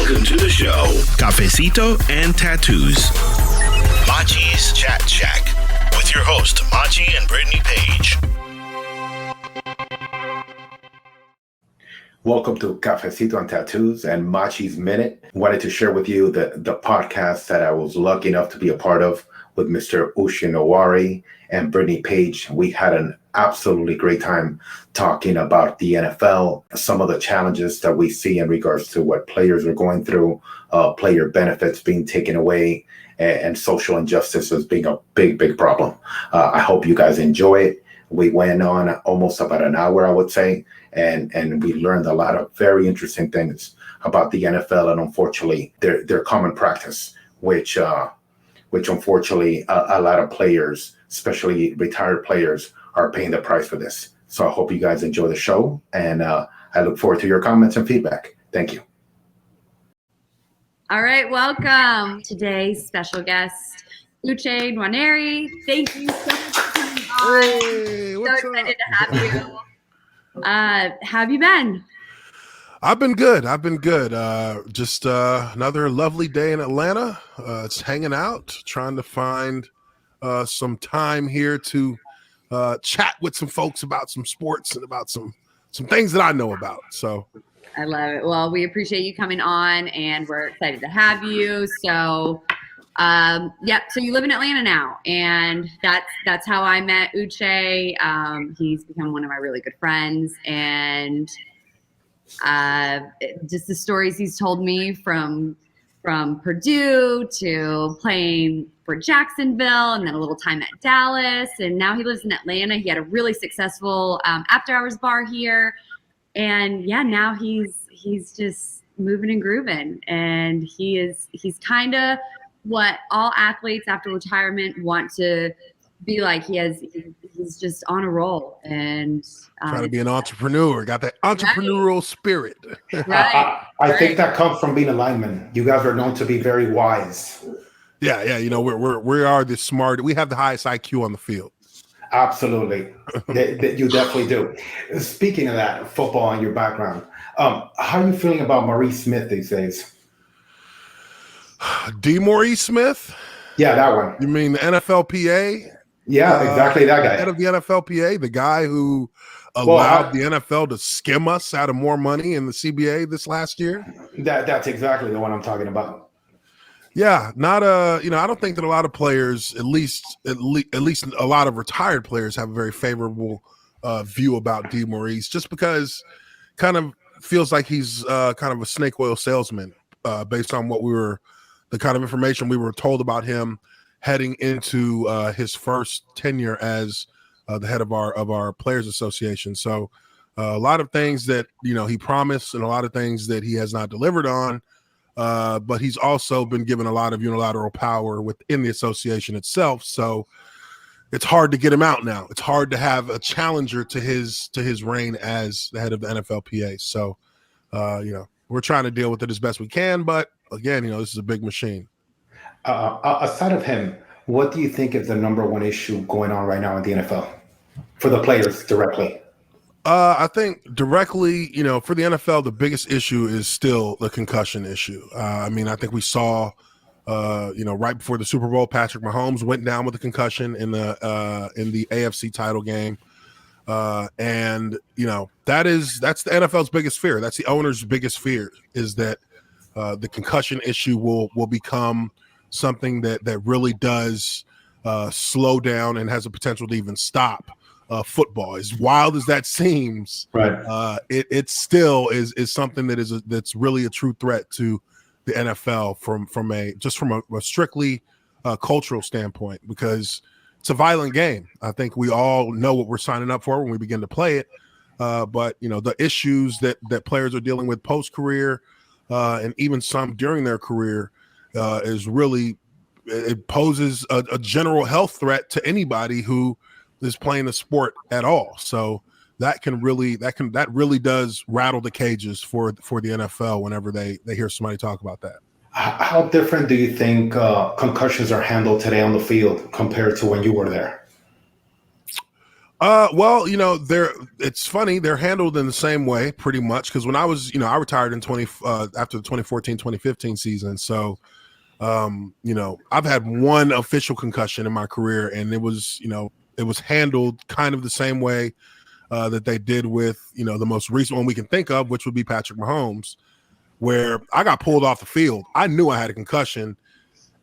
Welcome to the show, Cafecito and Tattoos. Machi's Chat Shack with your host, Machi and Brittany Page. Welcome to Cafecito and Tattoos and Machi's Minute. Wanted to share with you the podcast that I was lucky enough to be a part of with Mr. Uche Nwaneri and Brittany Page. We had an absolutely great time talking about the NFL, some of the challenges that we see in regards to what players are going through, player benefits being taken away, and social injustice as being a big problem. I hope you guys enjoy it. We went on almost about an hour, I would say, and we learned a lot of very interesting things about the NFL and unfortunately their common practice, which unfortunately a lot of players, especially retired players, are paying the price for this. So I hope you guys enjoy the show, and I look forward to your comments and feedback. Thank you. All right, welcome. Today's special guest, Uche Nwaneri. Thank you so much for coming on. Hey, what's so excited up? to have you. How have you been? I've been good. Just another lovely day in Atlanta. It's hanging out, trying to find some time here to chat with some folks about some sports and about some things that I know about. So I love it. Well, we appreciate you coming on, and we're excited to have you. So, so you live in Atlanta now, and that's how I met Uche. He's become one of my really good friends, and just the stories he's told me from Purdue to playing for Jacksonville and then a little time at Dallas, and now he lives in Atlanta. He had a really successful after hours bar here, and now he's just moving and grooving, and he's kind of what all athletes after retirement want to be like. He's just on a roll and trying to be an entrepreneur, got that entrepreneurial spirit. Right. I think that comes from being a lineman. You guys are known to be very wise. Yeah. You know, we are the smart. We have the highest IQ on the field. Absolutely. You definitely do. Speaking of that, football and your background, how are you feeling about Maurice Smith these days? Maurice Smith? Yeah, that one. You mean the NFLPA? Yeah, exactly, that guy. Head of the NFLPA, the guy who allowed the NFL to skim us out of more money in the CBA this last year. That's exactly the one I'm talking about. Yeah, I don't think that a lot of players, at least a lot of retired players, have a very favorable view about Maurice, just because kind of feels like he's kind of a snake oil salesman based on the kind of information we were told about him heading into his first tenure as the head of our Players Association. So a lot of things that he promised and a lot of things that he has not delivered on. But he's also been given a lot of unilateral power within the association itself. So it's hard to get him out now. It's hard to have a challenger to his reign as the head of the NFLPA. So we're trying to deal with it as best we can. But again, this is a big machine. Aside of him, what do you think is the number one issue going on right now in the NFL for the players directly? I think directly, for the NFL, the biggest issue is still the concussion issue. I think we saw, right before the Super Bowl, Patrick Mahomes went down with a concussion in the AFC title game. And that's the NFL's biggest fear. That's the owner's biggest fear, is that the concussion issue will become something that really does slow down and has a potential to even stop football. As wild as that seems, right? It still is something that's really a true threat to the NFL from a strictly cultural standpoint, because it's a violent game. I think we all know what we're signing up for when we begin to play it. But the issues that players are dealing with post-career and even some during their career is really, it poses a general health threat to anybody who is playing the sport at all. So that really does rattle the cages for the NFL whenever they hear somebody talk about that. How different do you think concussions are handled today on the field compared to when you were there? Well, it's funny. They're handled in the same way pretty much. Cause when I was, I retired in after the 2014-2015 season. So, I've had one official concussion in my career, and it was handled kind of the same way that they did with, the most recent one we can think of, which would be Patrick Mahomes, where I got pulled off the field. I knew I had a concussion,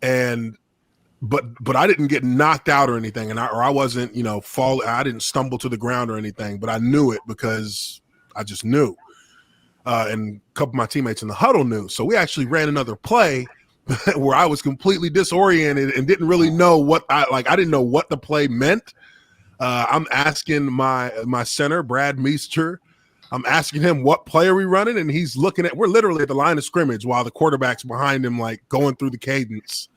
but I didn't get knocked out or anything, I wasn't, fall. I didn't stumble to the ground or anything, but I knew it because I just knew. And a couple of my teammates in the huddle knew. So we actually ran another play where I was completely disoriented and didn't really know I didn't know what the play meant. I'm asking my center, Brad Meester, I'm asking him what play are we running, and he's we're literally at the line of scrimmage while the quarterback's behind him, like going through the cadence.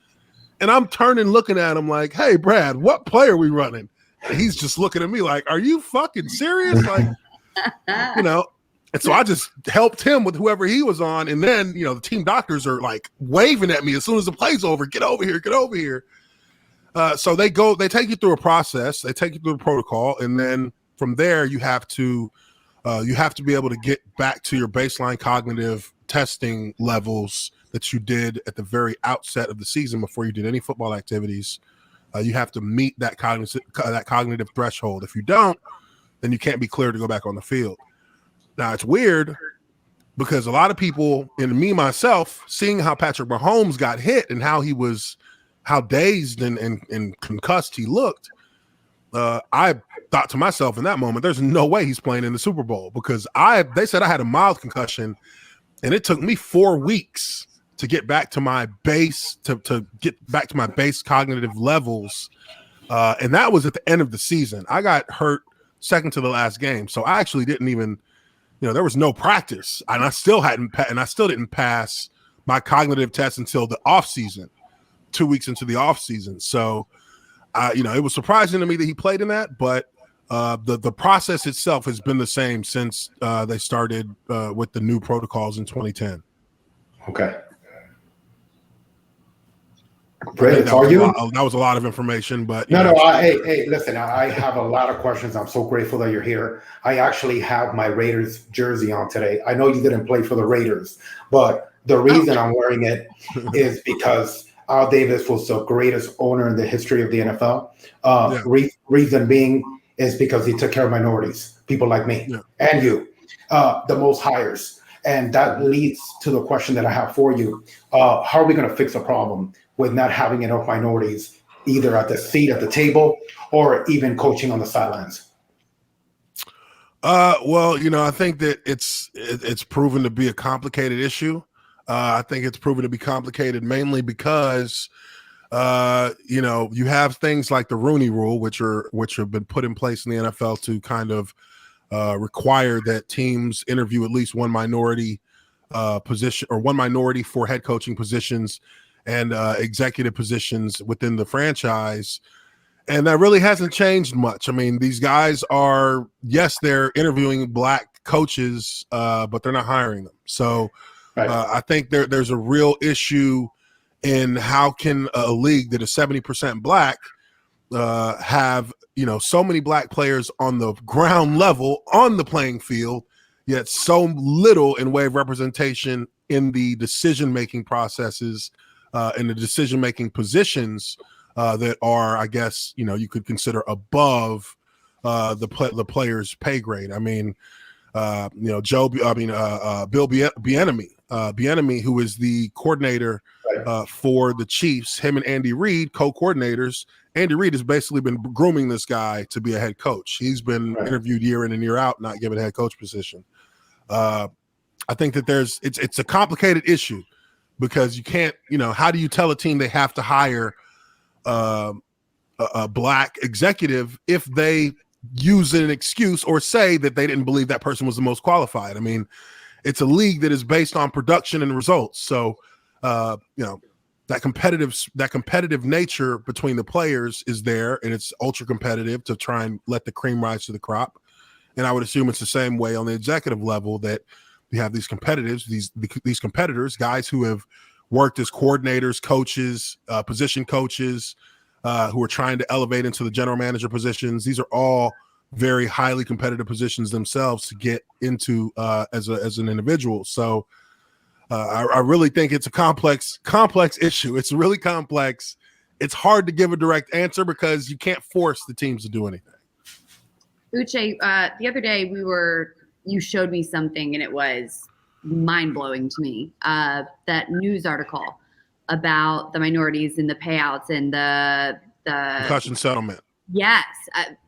And I'm turning, looking at him like, hey, Brad, what play are we running? And he's just looking at me like, are you fucking serious? Like, and so I just helped him with whoever he was on. And then, the team doctors are like waving at me as soon as the play's over, get over here, get over here. So they take you through a process, they take you through the protocol. And then from there, you have to be able to get back to your baseline cognitive testing levels that you did at the very outset of the season before you did any football activities. You have to meet that cognitive threshold. If you don't, then you can't be cleared to go back on the field. Now, it's weird because a lot of people, and me myself, seeing how Patrick Mahomes got hit and how dazed and concussed he looked, I thought to myself in that moment, there's no way he's playing in the Super Bowl, because they said I had a mild concussion, and it took me 4 weeks to get back to my base, to get back to my base cognitive levels. And that was at the end of the season. I got hurt second to the last game. So I actually didn't even, there was no practice, and I still didn't pass my cognitive test until the off season, 2 weeks into the off season. So, it was surprising to me that he played in that, but the process itself has been the same since they started with the new protocols in 2010. Okay. Great. That was a lot of information, but hey, listen, I have a lot of questions. I'm so grateful that you're here. I actually have my Raiders jersey on today. I know you didn't play for the Raiders, but the reason I'm wearing it is because Al Davis was the greatest owner in the history of the NFL. Reason being is because he took care of minorities, people like me and you, the most hires. And that leads to the question that I have for you. How are we going to fix the problem with not having enough minorities, either at the seat at the table or even coaching on the sidelines? Well, I think that it's proven to be a complicated issue. I think it's proven to be complicated mainly because, you have things like the Rooney Rule, which have been put in place in the NFL to kind of require that teams interview at least one minority position, or one minority for head coaching positions and executive positions within the franchise. And that really hasn't changed much. I mean, these guys they're interviewing black coaches, but they're not hiring them. So I think there's a real issue in how can a league that is 70% black have, so many black players on the ground level on the playing field, yet so little in way of representation in the decision-making processes and the decision-making positions that are, I guess, you could consider above the player's pay grade. I mean, Bill Bieniemy, who is the coordinator for the Chiefs, him and Andy Reid, co-coordinators. Andy Reid has basically been grooming this guy to be a head coach. He's been interviewed year in and year out, not given a head coach position. I think that it's a complicated issue because you can't, how do you tell a team they have to hire a black executive if they use an excuse or say that they didn't believe that person was the most qualified? I mean, it's a league that is based on production and results. So, that competitive nature between the players is there, and it's ultra competitive to try and let the cream rise to the crop. And I would assume it's the same way on the executive level, that we have these competitors, guys who have worked as coordinators, coaches, position coaches, who are trying to elevate into the general manager positions. These are all very highly competitive positions themselves to get into as an individual. So I really think it's a complex issue. It's really complex. It's hard to give a direct answer because you can't force the teams to do anything. Uche, the other day you showed me something and it was mind-blowing to me. That news article about the minorities and the payouts and the Concussion settlement. Yes.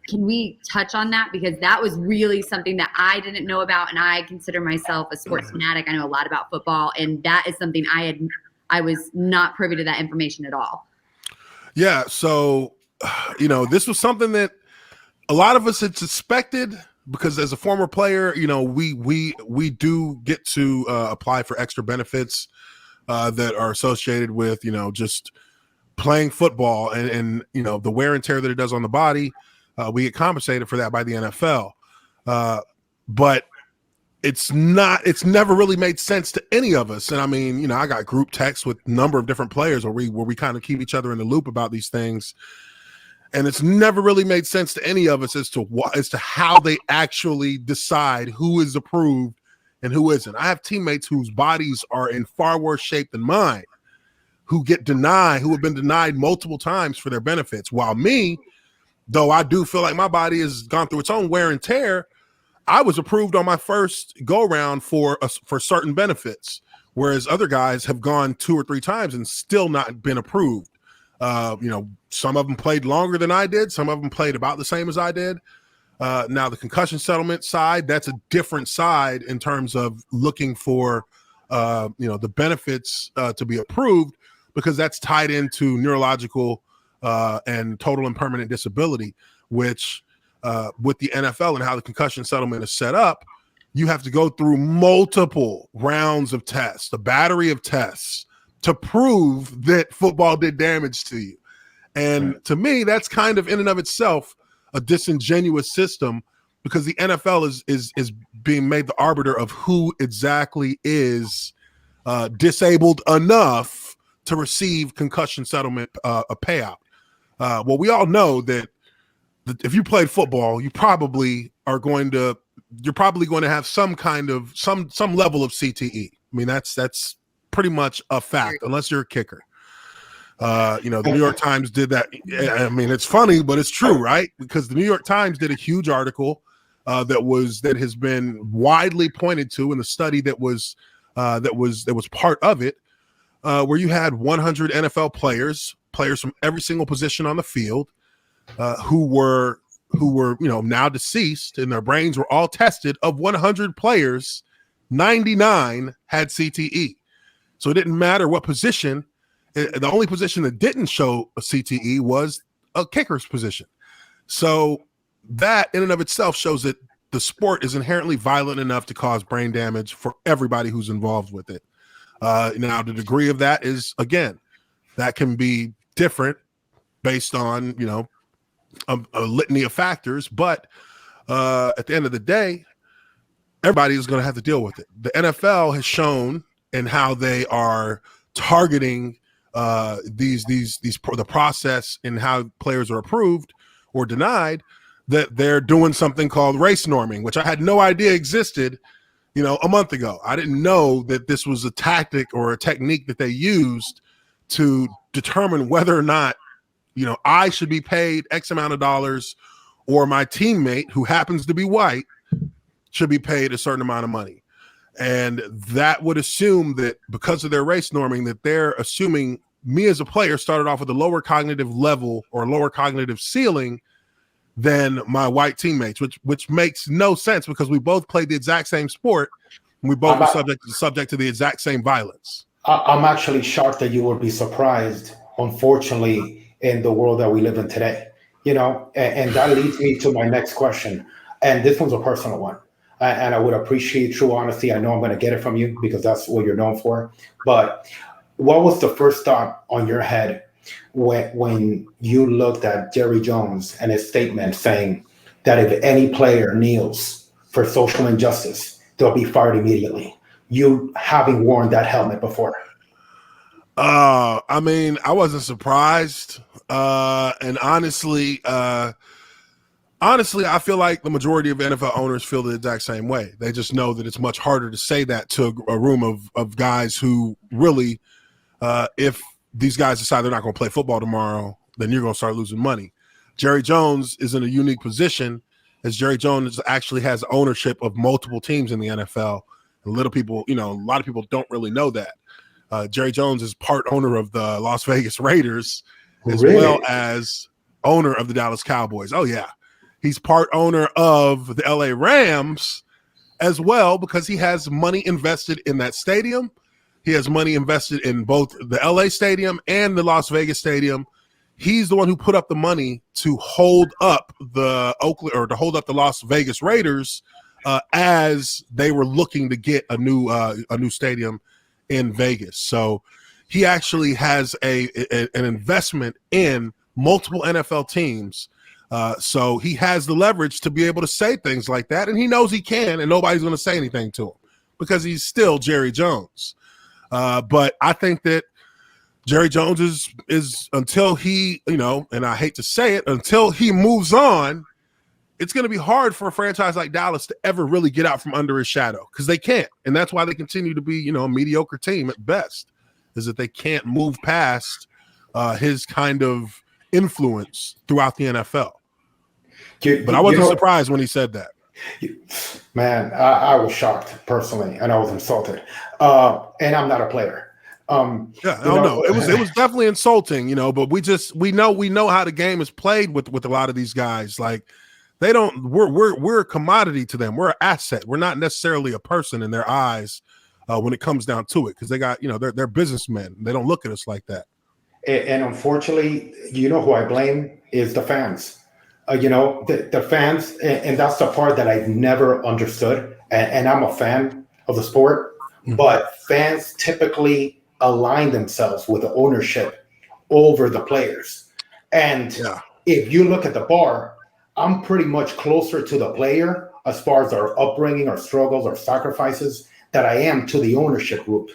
Can we touch on that? Because that was really something that I didn't know about, and I consider myself a sports fanatic. I know a lot about football, and that is something I was not privy to that information at all. Yeah. So, this was something that a lot of us had suspected, because as a former player, we do get to apply for extra benefits that are associated with, just playing football and the wear and tear that it does on the body. We get compensated for that by the NFL. But it's never really made sense to any of us. And I mean, I got group texts with a number of different players where we kind of keep each other in the loop about these things. And it's never really made sense to any of us as to how they actually decide who is approved and who isn't. I have teammates whose bodies are in far worse shape than mine, who have been denied multiple times for their benefits. While me, though I do feel like my body has gone through its own wear and tear, I was approved on my first go round for certain benefits, whereas other guys have gone 2 or 3 times and still not been approved. Some of them played longer than I did. Some of them played about the same as I did. Now the concussion settlement side, that's a different side in terms of looking for, the benefits to be approved, because that's tied into neurological and total and permanent disability, which with the NFL and how the concussion settlement is set up, you have to go through multiple rounds of tests, a battery of tests, to prove that football did damage to you. And to me, that's kind of in and of itself a disingenuous system, because the NFL is being made the arbiter of who exactly is disabled enough to receive concussion settlement a payout. Well, we all know that if you played football, you're probably going to have some level of CTE. I mean, that's pretty much a fact, unless you're a kicker. The New York Times did that. I mean, it's funny, but it's true, right? Because the New York Times did a huge article that has been widely pointed to in the study that was part of it, where you had 100 NFL players from every single position on the field, who were now deceased, and their brains were all tested. Of 100 players, 99 had CTE. So it didn't matter what position. The only position that didn't show a CTE was a kicker's position. So that in and of itself shows that the sport is inherently violent enough to cause brain damage for everybody who's involved with it. Now, the degree of that is, again, that can be different based on, a litany of factors. But at the end of the day, everybody is going to have to deal with it. The NFL has shown in how they are targeting the process and how players are approved or denied, that they're doing something called race norming, which I had no idea existed, a month ago. I didn't know that this was a tactic or a technique that they used to determine whether or not, I should be paid X amount of dollars, or my teammate, who happens to be white, should be paid a certain amount of money. And that would assume that because of their race norming, that they're assuming me as a player started off with a lower cognitive level or lower cognitive ceiling than my white teammates, which makes no sense, because we both played the exact same sport and we both were subject to the exact same violence. I'm actually shocked that you would be surprised, unfortunately, in the world that we live in today. And that leads me to my next question. And this one's a personal one. And I would appreciate true honesty. I know I'm going to get it from you because that's what you're known for. But what was the first thought on your head when you looked at Jerry Jones and his statement saying that if any player kneels for social injustice, they'll be fired immediately? You having worn that helmet before. I mean, I wasn't surprised. And honestly, Honestly, I feel like the majority of NFL owners feel the exact same way. They just know that it's much harder to say that to a room of guys who really, if these guys decide they're not going to play football tomorrow, then you're going to start losing money. Jerry Jones is in a unique position, as Jerry Jones actually has ownership of multiple teams in the NFL. A lot of people don't really know that. Jerry Jones is part owner of the Las Vegas Raiders, as well as owner of the Dallas Cowboys. Oh, yeah. He's part owner of the LA Rams as well, because he has money invested in that stadium. He has money invested in both the LA stadium and the Las Vegas stadium. He's the one who put up the money to hold up the Las Vegas Raiders as they were looking to get a new stadium in Vegas. So he actually has an investment in multiple NFL teams. So he has the leverage to be able to say things like that, and he knows he can, and nobody's going to say anything to him because he's still Jerry Jones. But I think that Jerry Jones is until he, and I hate to say it, until he moves on, it's going to be hard for a franchise like Dallas to ever really get out from under his shadow, because they can't. And that's why they continue to be, a mediocre team at best, is that they can't move past his kind of influence throughout the NFL. But I wasn't surprised when he said that. Man, I was shocked personally, and I was insulted. And I'm not a player. No, it was definitely insulting, but we know how the game is played with a lot of these guys. Like, we're a commodity to them. We're an asset. We're not necessarily a person in their eyes when it comes down to it, because they got, they're businessmen. They don't look at us like that. And unfortunately, who I blame is the fans. The fans, and that's the part that I've never understood. And I'm a fan of the sport, but fans typically align themselves with the ownership over the players. And if you look at the bar, I'm pretty much closer to the player as far as our upbringing, our struggles, our sacrifices, that I am to the ownership group.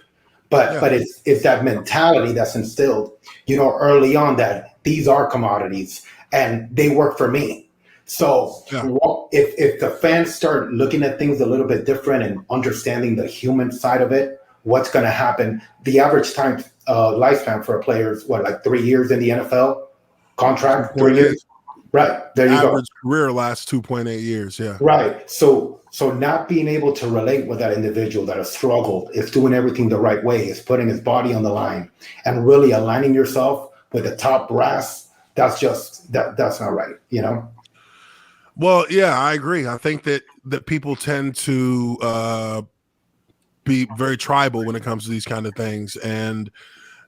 But it's that mentality that's instilled, early on, that these are commodities and they work for me. So if the fans start looking at things a little bit different and understanding the human side of it, what's going to happen? The average time lifespan for a player is like 3 years in the NFL contract. 3 years. Right. There you go. Average career lasts 2.8 years. Yeah. Right. So not being able to relate with that individual that has struggled, is doing everything the right way, is putting his body on the line, and really aligning yourself with the top brass, that's not right, Well, yeah, I agree. I think that people tend to be very tribal when it comes to these kind of things. And,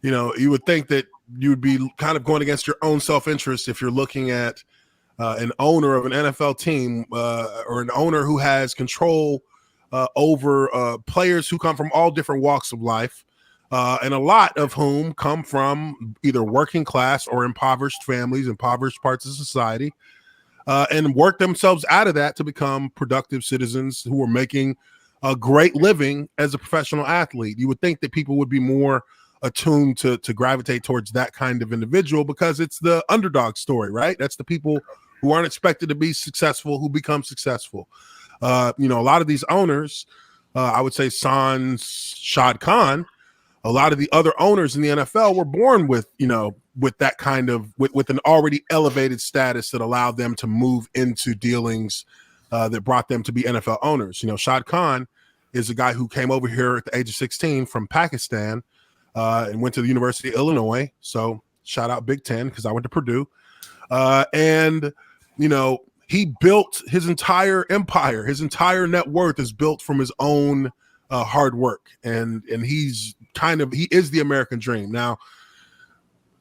you would think that you would be kind of going against your own self-interest if you're looking at an owner of an NFL team or an owner who has control over players who come from all different walks of life, and a lot of whom come from either working class or impoverished families, impoverished parts of society, and work themselves out of that to become productive citizens who are making a great living as a professional athlete. You would think that people would be more attuned to gravitate towards that kind of individual, because it's the underdog story, right? That's the people who aren't expected to be successful who become successful. A lot of these owners, I would say sans Shad Khan, a lot of the other owners in the NFL were born with that kind of, with an already elevated status that allowed them to move into dealings that brought them to be NFL owners. Shad Khan is a guy who came over here at the age of 16 from Pakistan and went to the University of Illinois. So shout out Big Ten, because I went to Purdue. He built his entire empire. His entire net worth is built from his own hard work. And he is the American dream. Now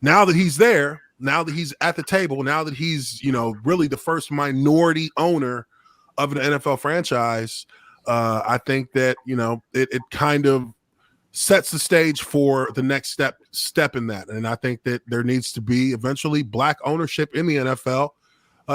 that he's there, now that he's at the table, now that he's, really the first minority owner of an NFL franchise, I think that, it kind of sets the stage for the next step in that. And I think that there needs to be eventually black ownership in the NFL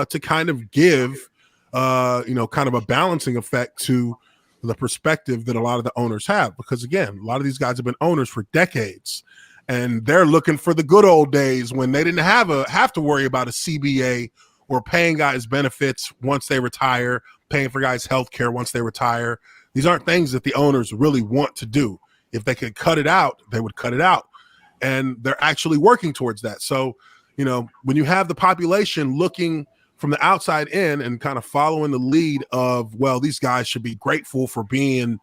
to kind of give, kind of a balancing effect to the perspective that a lot of the owners have. Because again, a lot of these guys have been owners for decades, and they're looking for the good old days when they didn't have to worry about a CBA or paying guys benefits once they retire, paying for guys' health care once they retire. These aren't things that the owners really want to do. If they could cut it out, they would cut it out. And they're actually working towards that. So, when you have the population looking from the outside in and kind of following the lead of, well, these guys should be grateful for being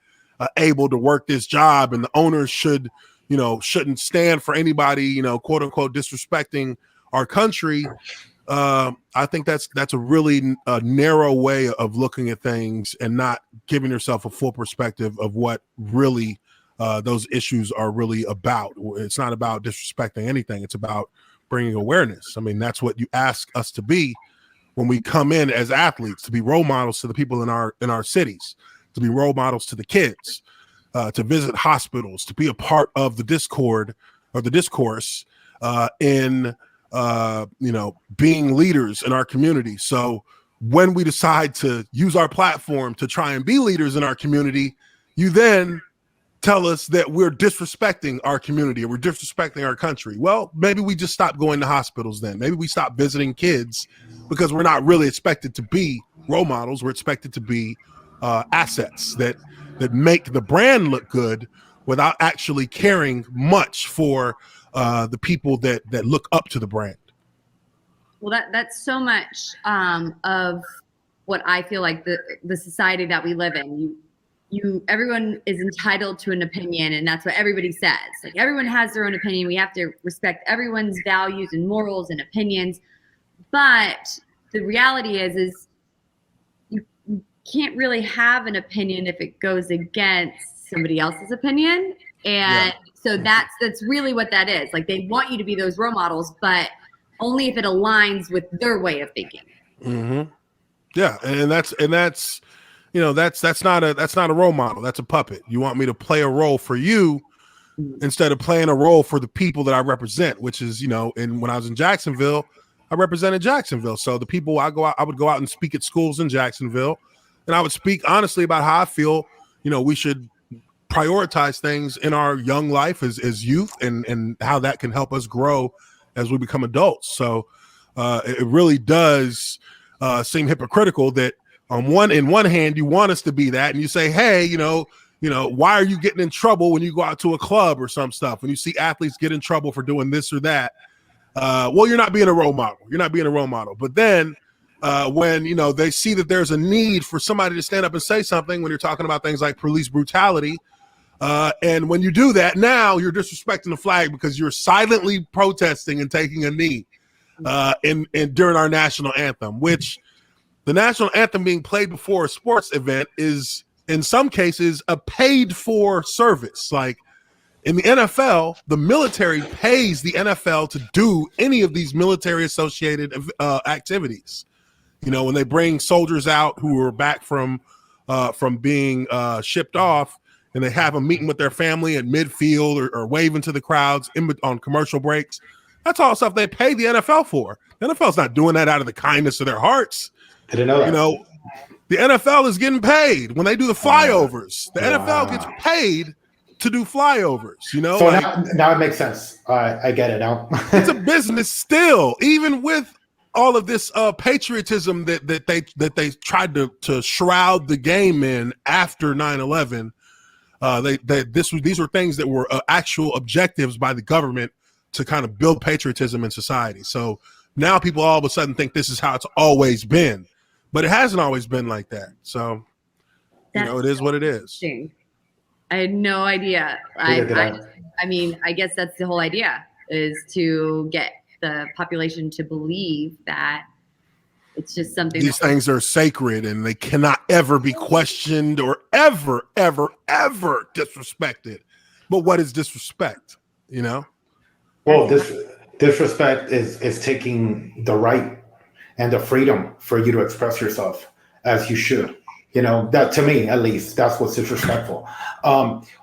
able to work this job, and the owners shouldn't stand for anybody, quote unquote, disrespecting our country. I think that's a really narrow way of looking at things and not giving yourself a full perspective of what really those issues are really about. It's not about disrespecting anything. It's about bringing awareness. I mean, that's what you ask us to be when we come in as athletes, to be role models to the people in our cities, to be role models to the kids, to visit hospitals, to be a part of the discord or the discourse in being leaders in our community. So when we decide to use our platform to try and be leaders in our community, you then tell us that we're disrespecting our community or we're disrespecting our country. Well, maybe we just stop going to hospitals then. Maybe we stop visiting kids, because we're not really expected to be role models. We're expected to be assets that make the brand look good without actually caring much for the people that look up to the brand. Well, that's so much of what I feel like the society that we live in. Everyone is entitled to an opinion, and that's what everybody says. Like, everyone has their own opinion. We have to respect everyone's values and morals and opinions. But the reality is you can't really have an opinion if it goes against somebody else's opinion. And so that's really what that is. Like, they want you to be those role models, but only if it aligns with their way of thinking. Mm-hmm. Yeah, and that's that's not a role model. That's a puppet. You want me to play a role for you instead of playing a role for the people that I represent, which is, and when I was in Jacksonville, I represented Jacksonville. So the people I would go out and speak at schools in Jacksonville, and I would speak honestly about how I feel, we should prioritize things in our young life as youth, and how that can help us grow as we become adults. So it really does seem hypocritical that in one hand you want us to be that, and you say, hey, why are you getting in trouble when you go out to a club or some stuff? When you see athletes get in trouble for doing this or that, well, you're not being a role model. You're not being a role model. But then when they see that there's a need for somebody to stand up and say something, when you're talking about things like police brutality, and when you do that, now you're disrespecting the flag because you're silently protesting and taking a knee during our national anthem, which the national anthem being played before a sports event is in some cases a paid for service. Like in the NFL, the military pays the NFL to do any of these military associated activities. When they bring soldiers out who are back from being shipped off, and they have a meeting with their family at midfield or waving to the crowds on commercial breaks. That's all stuff they pay the NFL for. The NFL's not doing that out of the kindness of their hearts. Didn't know that. The NFL is getting paid when they do the flyovers. The NFL gets paid to do flyovers. So now it makes sense. I get it now. It's a business still, even with all of this patriotism that they tried to shroud the game in after 9/11. These were things that were actual objectives by the government to kind of build patriotism in society. So now people all of a sudden think this is how it's always been, but it hasn't always been like that. So, it is what it is. I had no idea. I mean, I guess that's the whole idea, is to get the population to believe that it's just something. These things are sacred and they cannot ever be questioned or ever, ever, ever disrespected. But what is disrespect? Well, disrespect is taking the right and the freedom for you to express yourself as you should. That, to me, at least, that's what's disrespectful.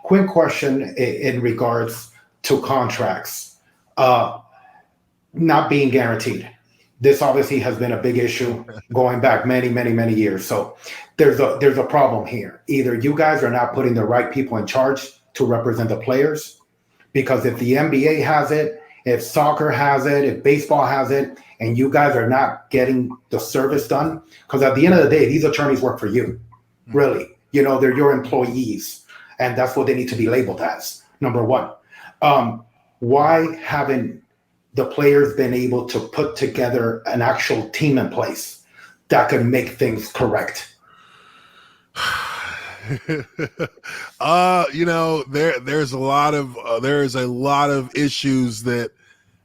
Quick question in regards to contracts not being guaranteed. This obviously has been a big issue going back many, many, many years. So there's a problem here. Either you guys are not putting the right people in charge to represent the players, because if the NBA has it If soccer has it, if baseball has it, and you guys are not getting the service done, because at the end of the day, these attorneys work for you, really. You know, they're your employees, and that's what they need to be labeled as, number one. Why haven't the players been able to put together an actual team in place that can make things correct? You know, there's a lot of issues that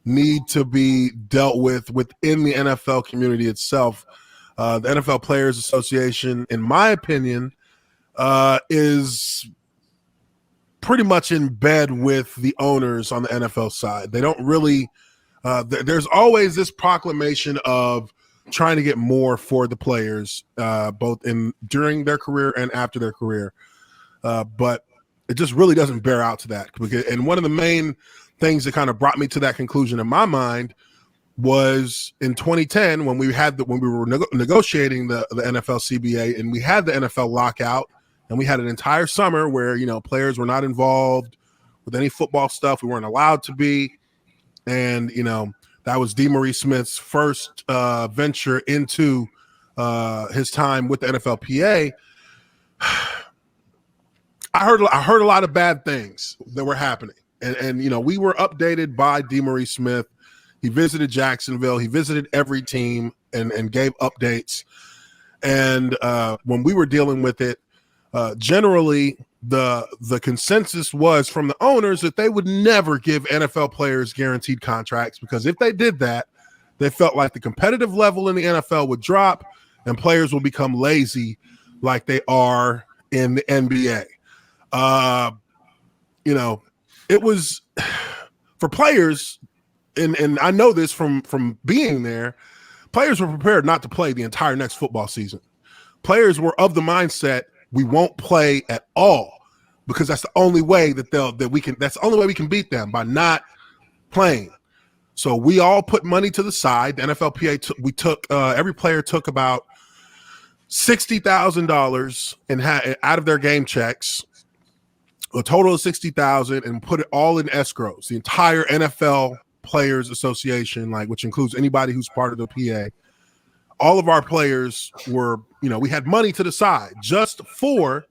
need to be dealt with within the NFL community itself. The NFL Players Association, in my opinion, is pretty much in bed with the owners on the NFL side. They don't really there's always this proclamation of trying to get more for the players, both during their career and after their career. But it just really doesn't bear out to that. And one of the main things that kind of brought me to that conclusion in my mind was in 2010 when we were negotiating the NFL CBA, and we had the NFL lockout, and we had an entire summer where, you know, players were not involved with any football stuff. We weren't allowed to be. And, you know, that was DeMaurice Smith's first venture into his time with the NFLPA. I heard a lot of bad things that were happening. And you know, we were updated by DeMaurice Smith. He visited Jacksonville. He visited every team and gave updates. And when we were dealing with it, generally the consensus was from the owners that they would never give NFL players guaranteed contracts, because if they did that, they felt like the competitive level in the NFL would drop and players will become lazy like they are in the NBA. You know, it was for players, and I know this from being there, players were prepared not to play the entire next football season. Players were of the mindset, we won't play at all, because that's the only way that's the only way we can beat them, by not playing. So we all put money to the side. The NFLPA every player took about $60,000 out of their game checks, a total of $60,000, and put it all in escrows. The entire NFL Players Association, which includes anybody who's part of the PA. All of our players were, you know, we had money to the side just for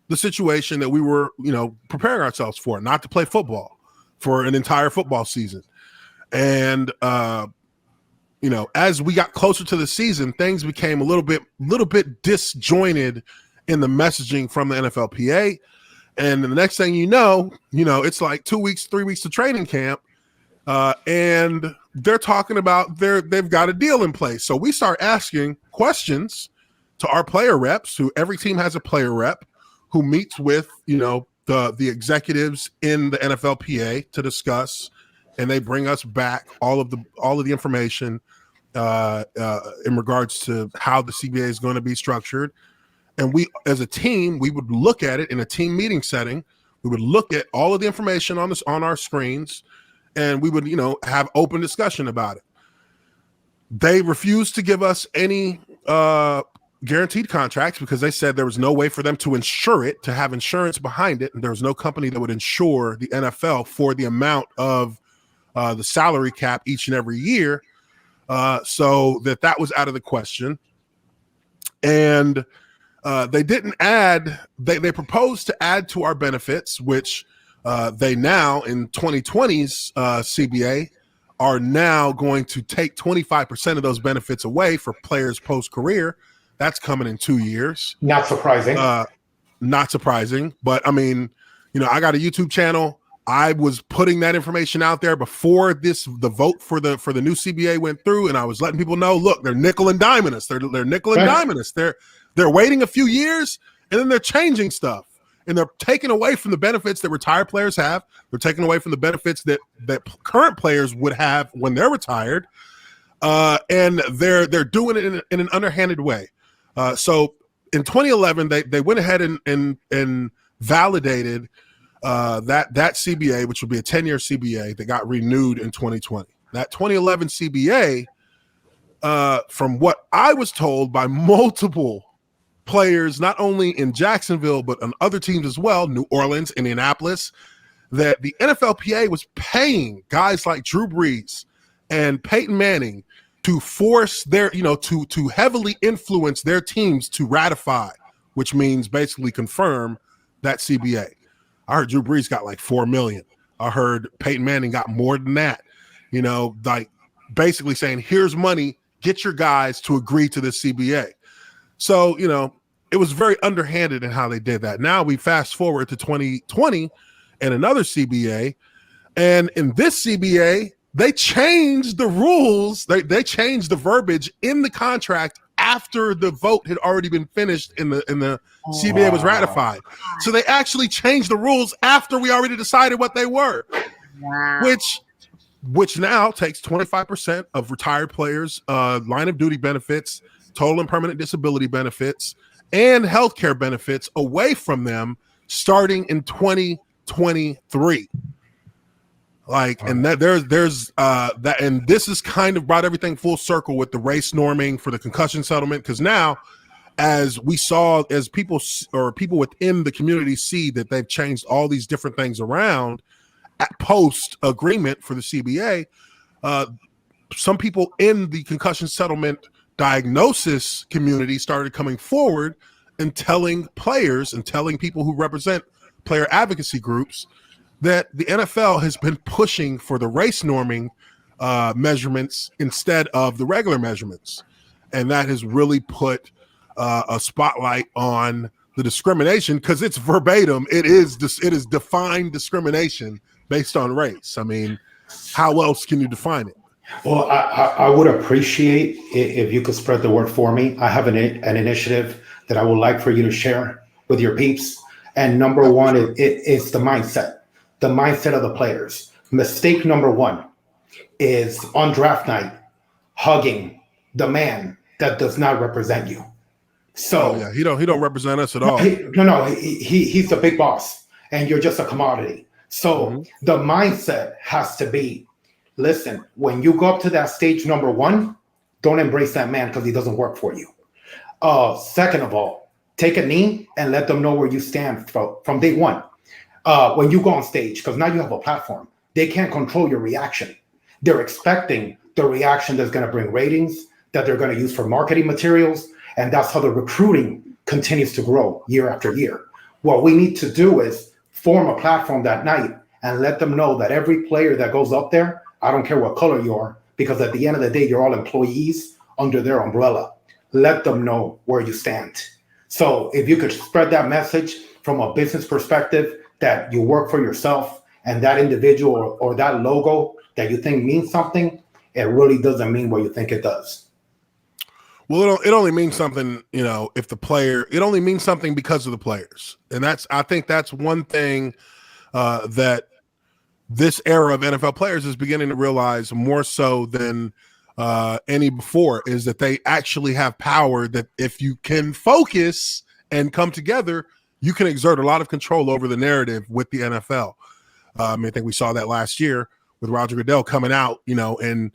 the situation that we were, you know, preparing ourselves for, not to play football for an entire football season. And, you know, as we got closer to the season, things became a little bit disjointed in the messaging from the NFLPA. And the next thing you know, it's like 2 weeks, 3 weeks to training camp. And they're talking about they've got a deal in place. So we start asking questions to our player reps, who every team has a player rep who meets with, you know, the executives in the NFLPA to discuss, and they bring us back all of the information in regards to how the CBA is going to be structured. And we, as a team, we would look at it in a team meeting setting. We would look at all of the information on our screens, and we would, you know, have open discussion about it. They refused to give us any guaranteed contracts because they said there was no way for them to insure it, to have insurance behind it, and there was no company that would insure the NFL for the amount of the salary cap each and every year. So that was out of the question. And they didn't add, they proposed to add to our benefits, which they now in 2020's CBA are now going to take 25% of those benefits away for players post-career. That's coming in 2 years. Not surprising. Not surprising. But I mean, you know, I got a YouTube channel. I was putting that information out there before the vote for the new CBA went through, and I was letting people know, look, they're nickel and diming us. They're nickel and diming us. They're waiting a few years, and then they're changing stuff. And they're taking away from the benefits that retired players have. They're taking away from the benefits that current players would have when they're retired. And they're doing it in an underhanded way. So in 2011, they went ahead and validated that CBA, which would be a 10-year CBA that got renewed in 2020. That 2011 CBA, from what I was told by multiple players, not only in Jacksonville, but on other teams as well, New Orleans, Indianapolis, that the NFLPA was paying guys like Drew Brees and Peyton Manning to force their, to heavily influence their teams to ratify, which means basically confirm that CBA. I heard Drew Brees got like $4 million. I heard Peyton Manning got more than that. Like basically saying, here's money, get your guys to agree to this CBA. So, it was very underhanded in how they did that. Now we fast forward to 2020 and another CBA. And in this CBA, they changed the rules. They changed the verbiage in the contract after the vote had already been finished and the CBA was ratified. So they actually changed the rules after we already decided what they were. Wow. Which now takes 25% of retired players' line of duty benefits, total and permanent disability benefits, and healthcare benefits away from them starting in 2023. And that there's that, and this has kind of brought everything full circle with the race norming for the concussion settlement, because now, as we saw, as people within the community see that they've changed all these different things around at post agreement for the CBA, some people in the concussion settlement diagnosis community started coming forward and telling players and telling people who represent player advocacy groups that the NFL has been pushing for the race norming measurements instead of the regular measurements. And that has really put a spotlight on the discrimination, because it's verbatim. It is defined discrimination based on race. I mean, how else can you define it? Well, I would appreciate if you could spread the word for me. I have an initiative that I would like for you to share with your peeps. And number one, it's the mindset of the players. Mistake number one is on draft night, hugging the man that does not represent you. So he don't represent us at all. He's the big boss, and you're just a commodity. So the mindset has to be, listen, when you go up to that stage number one, don't embrace that man because he doesn't work for you. Second of all, take a knee and let them know where you stand from day one. When you go on stage, because now you have a platform, they can't control your reaction. They're expecting the reaction that's going to bring ratings, that they're going to use for marketing materials, and that's how the recruiting continues to grow year after year. What we need to do is form a platform that night and let them know that every player that goes up there, I don't care what color you are, because at the end of the day, you're all employees under their umbrella. Let them know where you stand. So if you could spread that message from a business perspective, that you work for yourself, and that individual or that logo that you think means something, it really doesn't mean what you think it does. Well, it only means something, if the player, it only means something because of the players. And I think that's one thing that this era of NFL players is beginning to realize more so than any before, is that they actually have power, that if you can focus and come together, you can exert a lot of control over the narrative with the NFL. I think we saw that last year with Roger Goodell coming out, and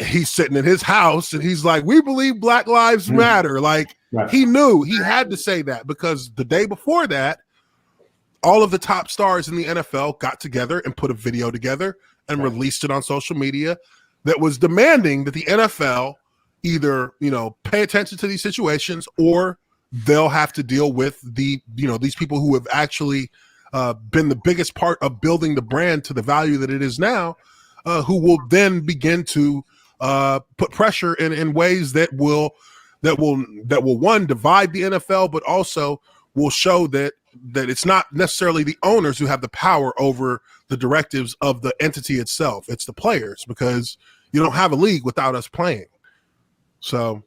he's sitting in his house and he's like, we believe Black Lives Matter. Like, right. He knew he had to say that, because the day before that, all of the top stars in the NFL got together and put a video together and released it on social media that was demanding that the NFL either, pay attention to these situations, or they'll have to deal with these people who have actually been the biggest part of building the brand to the value that it is now, who will then begin to put pressure in ways that will one, divide the NFL, but also will show that it's not necessarily the owners who have the power over the directives of the entity itself. It's the players, because you don't have a league without us playing. So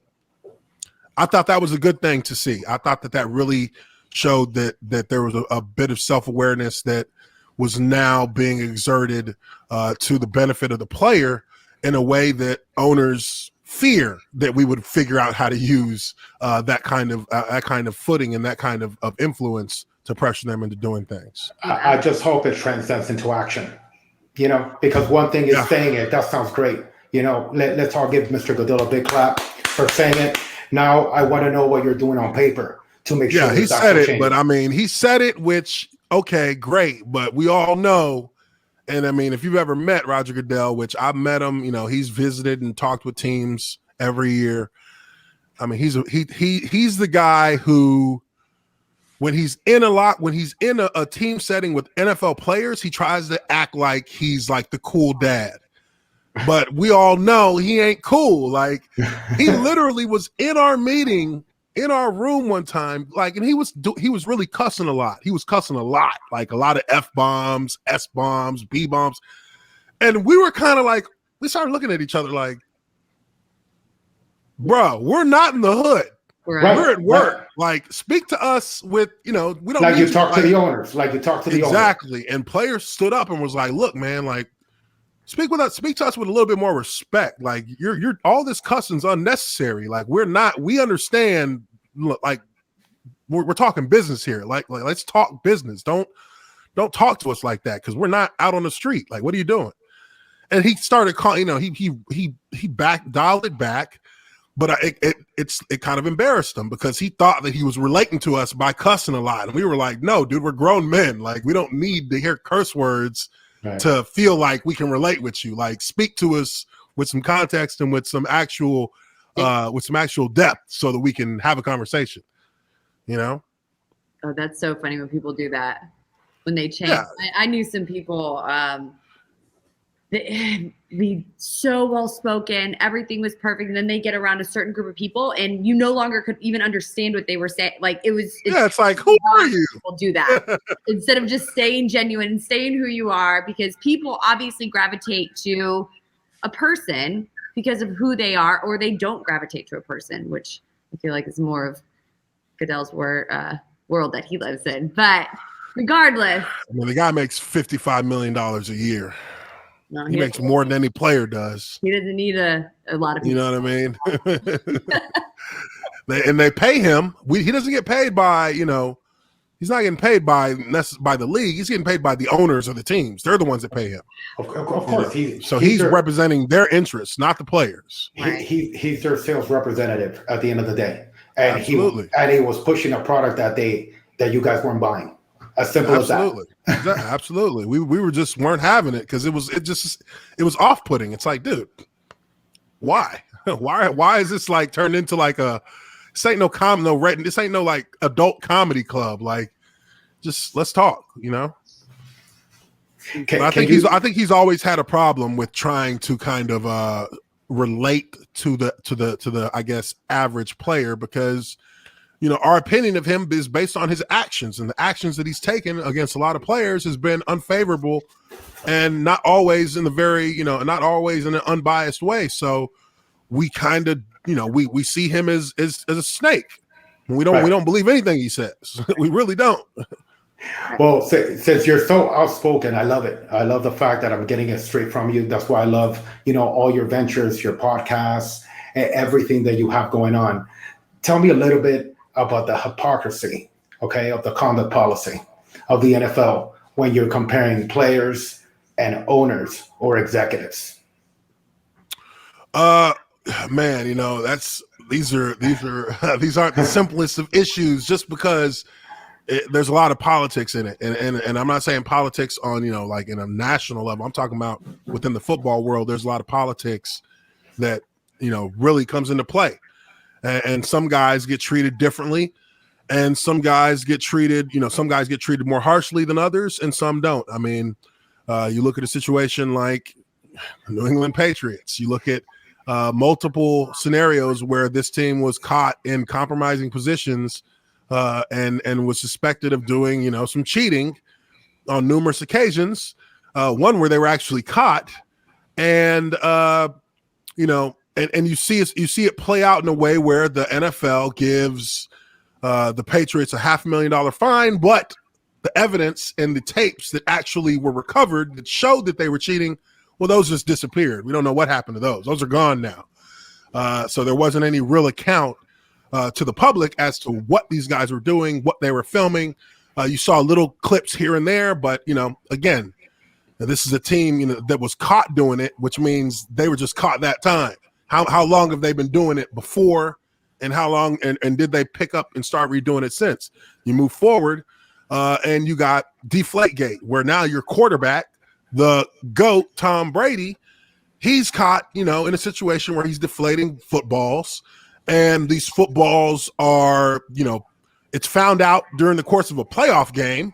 I thought that was a good thing to see. I thought that really showed that there was a bit of self-awareness that was now being exerted to the benefit of the player, in a way that owners fear that we would figure out how to use that kind of footing and that kind of influence to pressure them into doing things. I just hope it transcends into action, because one thing is saying it. That sounds great. Let's all give Mr. Goodell a big clap for saying it. Now I want to know what you're doing on paper to make sure. Yeah, he said it, but he said it, which okay, great, but we all know. And I mean, if you've ever met Roger Goodell, which I've met him, he's visited and talked with teams every year. I mean, he's the guy who, when he's in a team setting with NFL players, he tries to act like he's like the cool dad. But we all know he ain't cool. Like, he literally was in our meeting, in our room one time, like, and he was really cussing a lot. He was cussing a lot, like a lot of F-bombs, S-bombs, B-bombs. And we were kind of like, we started looking at each other like, bro, we're not in the hood. Right. We're at work. Like, speak to us with, we don't like you talk to the owners. Like you talk to the owners. Exactly. And players stood up and was like, look, man, like, speak to us with a little bit more respect. Like, you're all this cussing's unnecessary. Like, we understand, like, we're talking business here. Like let's talk business. Don't talk to us like that, because we're not out on the street. Like, what are you doing? And he started calling, he dialed it back. But it kind of embarrassed him, because he thought that he was relating to us by cussing a lot. And we were like, no, dude, we're grown men. Like, we don't need to hear curse words to feel like we can relate with you. Like, speak to us with some context and with some actual depth, so that we can have a conversation, Oh, that's so funny when people do that. When they change. Yeah. I knew some people, be so well spoken, everything was perfect, and then they get around a certain group of people, and you no longer could even understand what they were saying. Like, it's like, who are you? People do that instead of just staying genuine and staying who you are, because people obviously gravitate to a person because of who they are, or they don't gravitate to a person, which I feel like is more of Goodell's world that he lives in. But regardless, the guy makes $55 million a year. No, he makes more than any player does. He doesn't need a lot of people. You know what I mean? And they pay him. He doesn't get paid by, he's not getting paid by the league. He's getting paid by the owners of the teams. They're the ones that pay him. Of course. He's representing their interests, not the players. He's their sales representative at the end of the day. And Absolutely. he was pushing a product that you guys weren't buying. As simple as that. Absolutely. We were just weren't having it, because it was off-putting. It's like, dude, why? Why is this like turned into like this ain't no like adult comedy club. Like, just let's talk, I think he's always had a problem with trying to kind of relate to the I guess average player, because our opinion of him is based on his actions, and the actions that he's taken against a lot of players has been unfavorable, and not always in the not always in an unbiased way. So we kind of, we see him as a snake. We don't believe anything he says. We really don't. Well, since you're so outspoken, I love it. I love the fact that I'm getting it straight from you. That's why I love, all your ventures, your podcasts, and everything that you have going on. Tell me a little bit about the hypocrisy, of the conduct policy of the NFL when you're comparing players and owners or executives. Man, these aren't the simplest of issues, just because there's a lot of politics in it, and I'm not saying politics on like in a national level. I'm talking about within the football world. There's a lot of politics that really comes into play. And some guys get treated differently, and some guys get treated more harshly than others, and some don't. I mean, you look at a situation like New England Patriots. You look at multiple scenarios where this team was caught in compromising positions and was suspected of doing, some cheating on numerous occasions. One where they were actually caught, and And you see it play out in a way where the NFL gives the Patriots a $500,000 fine, but the evidence and the tapes that actually were recovered that showed that they were cheating, well, those just disappeared. We don't know what happened to those. Those are gone now. So there wasn't any real account to the public as to what these guys were doing, what they were filming. You saw little clips here and there, but again, this is a team that was caught doing it, which means they were just caught that time. How long have they been doing it before, and how long and did they pick up and start redoing it since? You move forward, and you got Deflategate, where now your quarterback, the GOAT, Tom Brady, he's caught, in a situation where he's deflating footballs, and these footballs are, it's found out during the course of a playoff game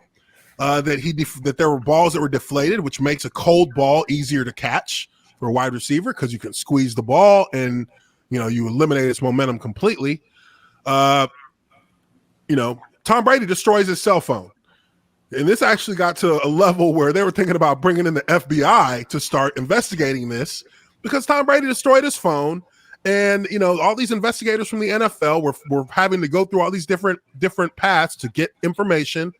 that there were balls that were deflated, which makes a cold ball easier to catch for a wide receiver because you can squeeze the ball and, you eliminate its momentum completely. Tom Brady destroys his cell phone. And this actually got to a level where they were thinking about bringing in the FBI to start investigating this because Tom Brady destroyed his phone. And, all these investigators from the NFL were having to go through all these different paths to get information.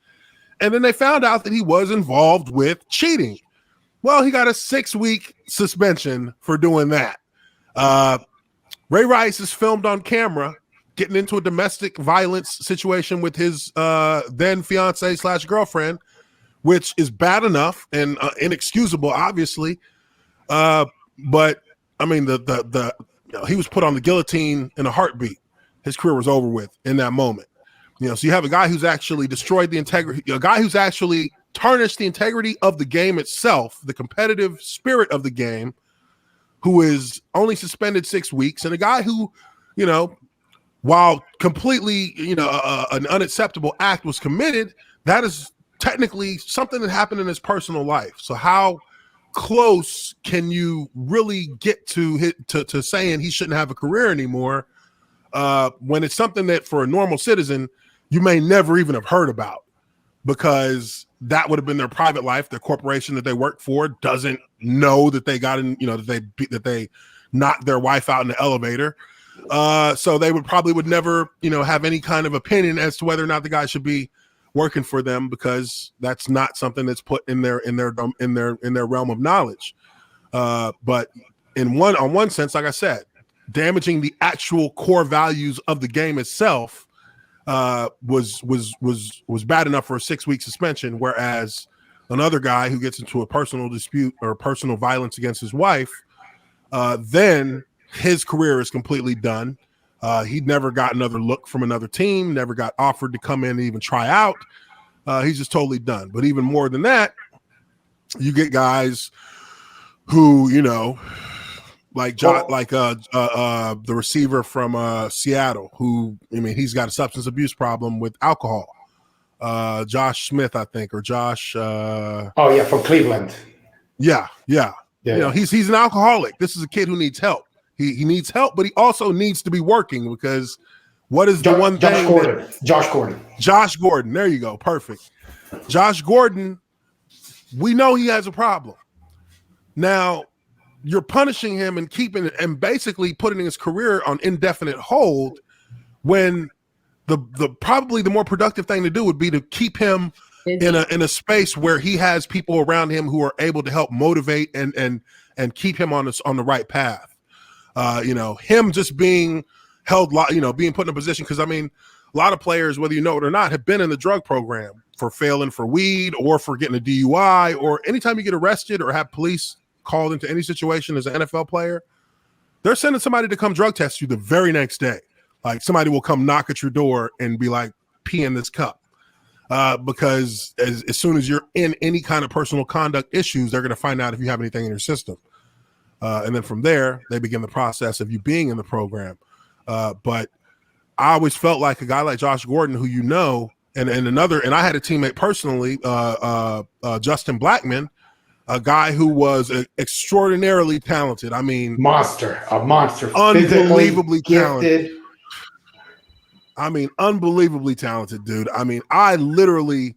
And then they found out that he was involved with cheating. Well, he got a 6-week suspension for doing that. Ray Rice is filmed on camera getting into a domestic violence situation with his then fiance / girlfriend, which is bad enough and inexcusable, obviously. But I mean, he was put on the guillotine in a heartbeat. His career was over with in that moment. So you have a guy who's actually destroyed the integrity, a guy who's actually tarnished the integrity of the game itself, the competitive spirit of the game, who is only suspended 6 weeks, and a guy who, while completely, an unacceptable act was committed, that is technically something that happened in his personal life. So how close can you really get to saying he shouldn't have a career anymore when it's something that for a normal citizen you may never even have heard about, because that would have been their private life. Their corporation that they work for doesn't know that they got in, that they knocked their wife out in the elevator. So they would never, have any kind of opinion as to whether or not the guy should be working for them, because that's not something that's put in their realm of knowledge. But on one sense, like I said, damaging the actual core values of the game itself was bad enough for a 6-week suspension. Whereas another guy who gets into a personal dispute or personal violence against his wife, then his career is completely done. He'd never got another look from another team, never got offered to come in and even try out. He's just totally done. But even more than that, you get guys who, like the receiver from Seattle, who, he's got a substance abuse problem with alcohol. Josh Smith, I think, or Josh. From Cleveland. Yeah. He's an alcoholic. This is a kid who needs help. He needs help, but he also needs to be working, because what is the one thing? Josh Gordon. There you go. Perfect. Josh Gordon, we know he has a problem. Now, you're punishing him and keeping it and basically putting his career on indefinite hold, when the probably the more productive thing to do would be to keep him in a space where he has people around him who are able to help motivate and keep him on the right path. Him just being held, being put in a position, because a lot of players, whether you know it or not, have been in the drug program for failing for weed or for getting a DUI, or anytime you get arrested or have police called into any situation as an NFL player, they're sending somebody to come drug test you the very next day. Like, somebody will come knock at your door and be like, pee in this cup. Because as soon as you're in any kind of personal conduct issues, they're going to find out if you have anything in your system. And then from there, they begin the process of you being in the program. But I always felt like a guy like Josh Gordon, who and I had a teammate personally, Justin Blackman, a guy who was extraordinarily talented. A monster, unbelievably talented. Unbelievably talented, dude. I literally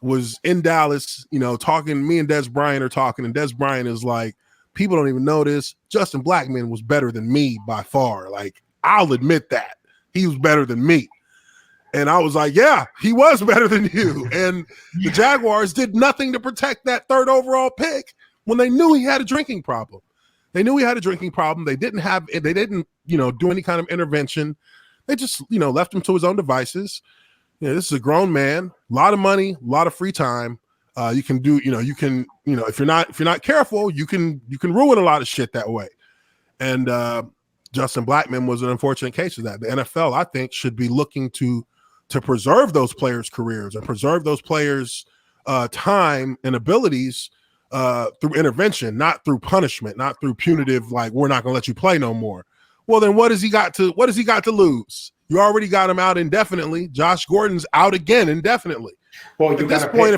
was in Dallas, talking. Me and Des Bryant are talking, and Des Bryant is like, people don't even know this. Justin Blackman was better than me by far. Like, I'll admit that. He was better than me. And I was like, yeah, he was better than you. And the Jaguars did nothing to protect that 3rd overall pick when they knew he had a drinking problem. They didn't do any kind of intervention. They just, left him to his own devices. This is a grown man, a lot of money, a lot of free time. If you're not careful, you can ruin a lot of shit that way. And Justin Blackman was an unfortunate case of that. The NFL, I think, should be looking to to preserve those players' careers and preserve those players' time and abilities through intervention, not through punishment, not through punitive, like we're not going to let you play no more. Well, then what does he got to lose? You already got him out indefinitely. Josh Gordon's out again indefinitely. Well, at this point,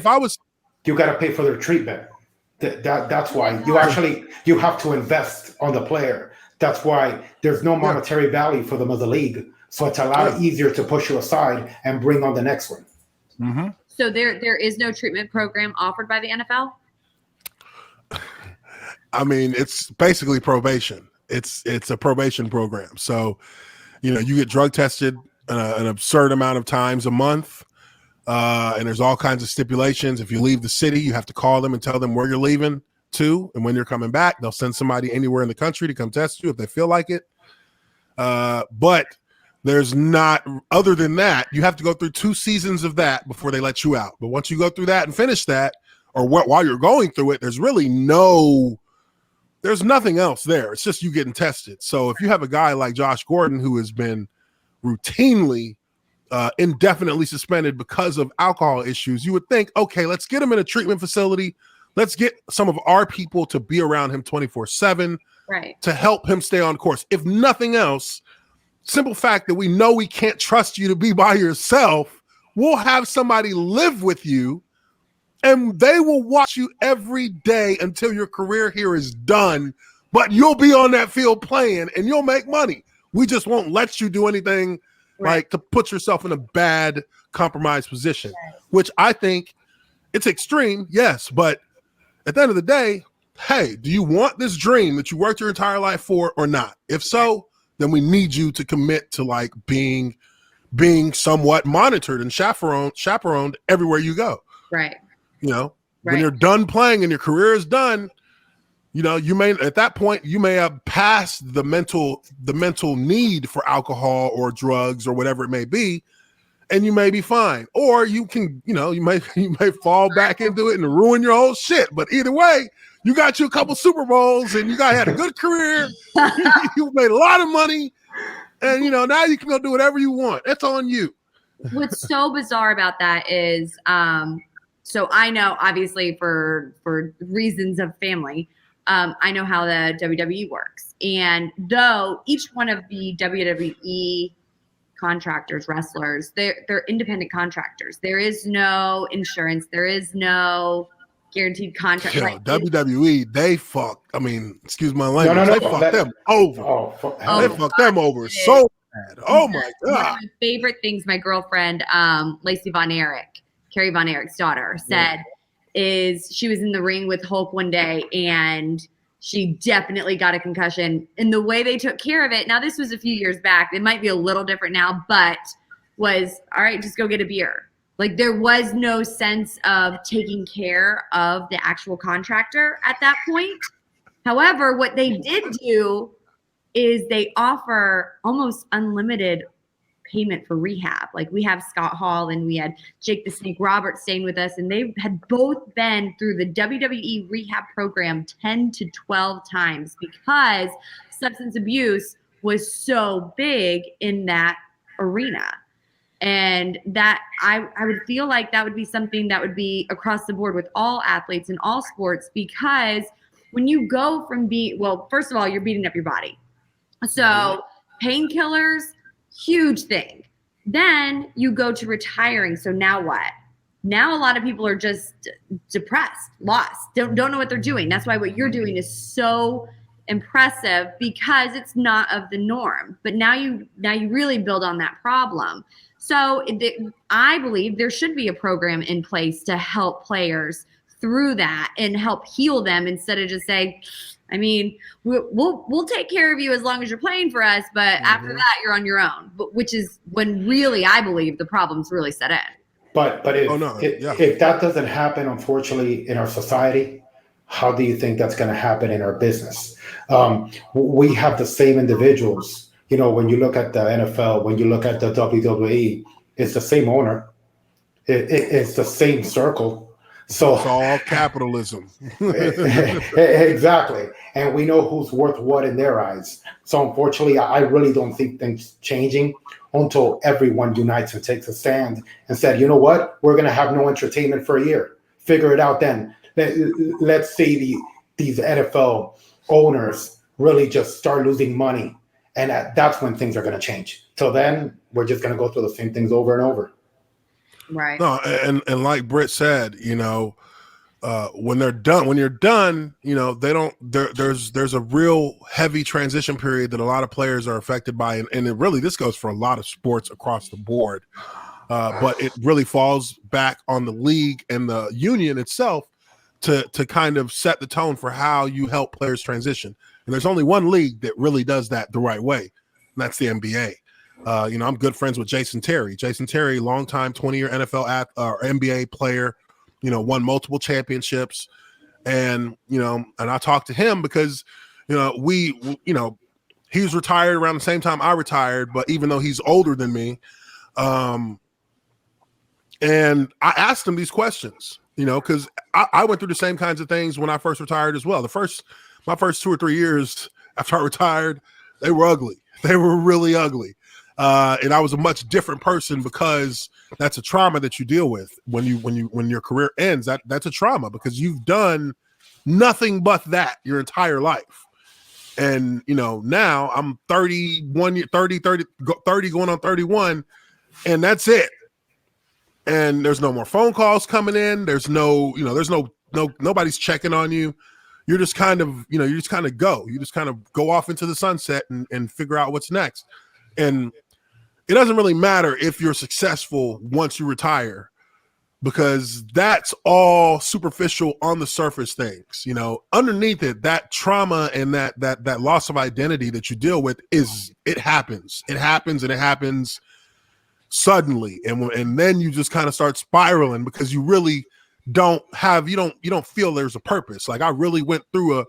you got to pay for their treatment. That's why you have to invest on the player. That's why there's no monetary value for them as a league. So it's a lot easier to push you aside and bring on the next one. Mm-hmm. So there is no treatment program offered by the NFL? I mean, it's basically probation. It's a probation program. So, you get drug tested an absurd amount of times a month. And there's all kinds of stipulations. If you leave the city, you have to call them and tell them where you're leaving to. And when you're coming back, they'll send somebody anywhere in the country to come test you if they feel like it. But there's not, other than that, you have to go through 2 seasons of that before they let you out. But once you go through that and finish that, or while you're going through it, there's really there's nothing else there. It's just you getting tested. So if you have a guy like Josh Gordon who has been routinely indefinitely suspended because of alcohol issues, you would think, okay, let's get him in a treatment facility. Let's get some of our people to be around him 24/7 to help him stay on course. If nothing else, simple fact that we know we can't trust you to be by yourself, we'll have somebody live with you and they will watch you every day until your career here is done, but you'll be on that field playing and you'll make money. We just won't let you do anything like to put yourself in a bad, compromised position, which I think it's extreme, yes, but at the end of the day, hey, do you want this dream that you worked your entire life for or not? If so, then we need you to commit to like being somewhat monitored and chaperoned everywhere you go. Right. When you're done playing and your career is done, you may, at that point, you may have passed the mental need for alcohol or drugs or whatever it may be, and you may be fine. Or you can, you may fall back into it and ruin your whole shit. But either way, you got you a couple Super Bowls and you had a good career. You made a lot of money, and now you can go do whatever you want. It's on you. What's so bizarre about that is, so I know obviously for reasons of family, I know how the WWE works. And though each one of the WWE contractors, wrestlers, they're independent contractors. There is no insurance. There is no guaranteed contract. WWE, they fuck. I mean, excuse my language. They fucked them over. They fucked them over so bad. Oh my God. One of my favorite things my girlfriend, Lacey Von Erich, Carrie Von Erich's daughter, said is she was in the ring with Hulk one day and she definitely got a concussion. And the way they took care of it, now this was a few years back, it might be a little different now, but was, all right, just go get a beer. Like there was no sense of taking care of the actual contractor at that point. However, what they did do is they offer almost unlimited payment for rehab. Like we have Scott Hall and we had Jake the Snake Roberts staying with us, and they had both been through the WWE rehab program 10 to 12 times because substance abuse was so big in that arena. And that I would feel like that would be something that would be across the board with all athletes in all sports, because when you go from first of all, you're beating up your body. So painkillers, huge thing. Then you go to retiring. So now what? Now a lot of people are just depressed, lost, don't know what they're doing. That's why what you're doing is so impressive, because it's not of the norm. But now you really build on that problem. So I believe there should be a program in place to help players through that and help heal them, instead of just saying, I mean, we'll take care of you as long as you're playing for us, but after that, you're on your own. Which is when really, I believe, the problems really set in. But if that doesn't happen, unfortunately, in our society, how do you think that's going to happen in our business? We have the same individuals. When you look at the NFL, when you look at the WWE, it's the same owner. It's the same circle. So it's all capitalism. Exactly. And we know who's worth what in their eyes. So unfortunately, I really don't think things changing. until everyone unites and takes a stand and said, you know what, we're going to have no entertainment for a year. Figure it out then. Let's see these NFL owners really just start losing money. And that's when things are going to change. Till then, we're just going to go through the same things over and over. Right. No, and like Britt said, when you're done, they don't. There's a real heavy transition period that a lot of players are affected by, and this goes for a lot of sports across the board. But it really falls back on the league and the union itself to kind of set the tone for how you help players transition. And there's only one league that really does that the right way, and that's the NBA. I'm good friends with Jason Terry. Jason Terry, longtime 20-year NFL or NBA player, won multiple championships. And I talked to him because, he was retired around the same time I retired, but even though he's older than me, and I asked him these questions, because I went through the same kinds of things when I first retired as well. My first 2 or 3 years after I retired, they were ugly. They were really ugly. And I was a much different person because that's a trauma that you deal with when your career ends. That's a trauma because you've done nothing but that your entire life. And now I'm 30 going on 31, and that's it. And there's no more phone calls coming in. There's nobody's checking on you. You're just kind of go off into the sunset and figure out what's next. And it doesn't really matter if you're successful once you retire, because that's all superficial on the surface things. Underneath it, that trauma and that loss of identity that you deal with it happens. It happens suddenly. And then you just kind of start spiraling because you really don't feel there's a purpose. Like I really went through